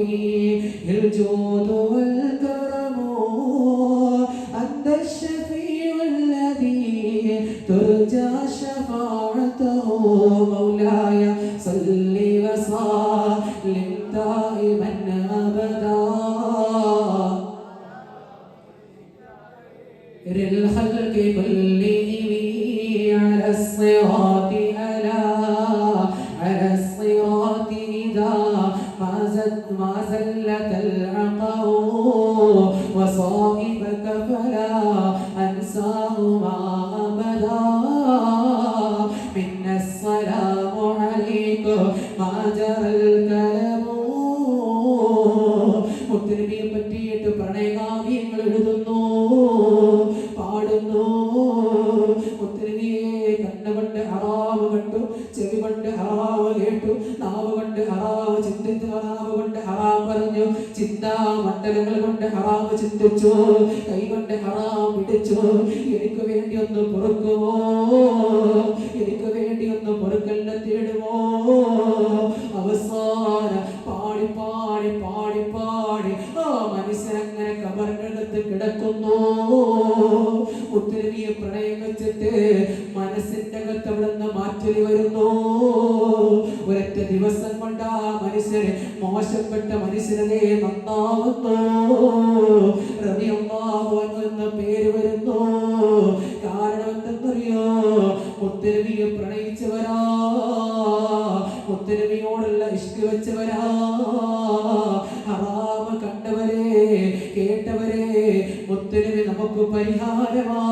فيه الجود والكرم أنت الشفيع الذي ترجى شفاعته مولاي صل وسلم دائما أبدا للخلق كلهم على الصراط على الصراط إذا ما زلت العقل وصائبك فلا أنساهما أبدا منا السلام عليكم ما جرى الكلام മുത്തനബിയെ പറ്റിയിട്ട് പ്രണയകാവ്യങ്ങൾ എഴുതുന്നു പാടുന്നു മുത്തനബിയെ കണ്ണുകൊണ്ട് ഹറാമ് കണ്ടു ചെവി കൊണ്ട് ഹറാമ് കേട്ടു നാവ് കൊണ്ട് ഹറാമ് ചിന്തിച്ചു നാവ് കൊണ്ട് ഹറാം പറഞ്ഞു ചിന്താ മണ്ഡലങ്ങൾ കൊണ്ട് ഹറാമ് ചിന്തിച്ചു കൈ കൊണ്ട് ഹറാം പിടിച്ചു എനിക്ക് വേണ്ടി ഒന്ന് പൊറുക്കുമോ എനിക്ക് വേണ്ടി ഒന്ന് പൊറുക്കലിനെ തേടുമോ അവസാനം പാടി പാടി പാടി പാടി ആ മനുഷ്യനങ്ങനെ കബറിനകത്ത് കിടക്കുന്നു മുത്തനബിയെ പ്രണയം വെച്ചിട്ട് മനസ്സിന്റെ അകത്ത് അവിടെ നിന്ന് മാറ്റൽ വരുന്നു ഒരൊറ്റ ദിവസം കൊണ്ട് ആ മനുഷ്യന് മോശപ്പെട്ട മനുഷ്യനെ നന്നാവുന്നു റളിയല്ലാഹു അൻഹു എന്ന പേര് വരുന്നു കാരണം എന്തെന്നറിയോ മുത്തനബിയെ പ്രണയിച്ചവരാ മുത്തനബിയോടുള്ള ഇഷ്ക് വെച്ചവരാ ഹറാമ് കണ്ടവരെ കേട്ടവരെ മുത്തനബി നമുക്ക് പരിഹാരമാ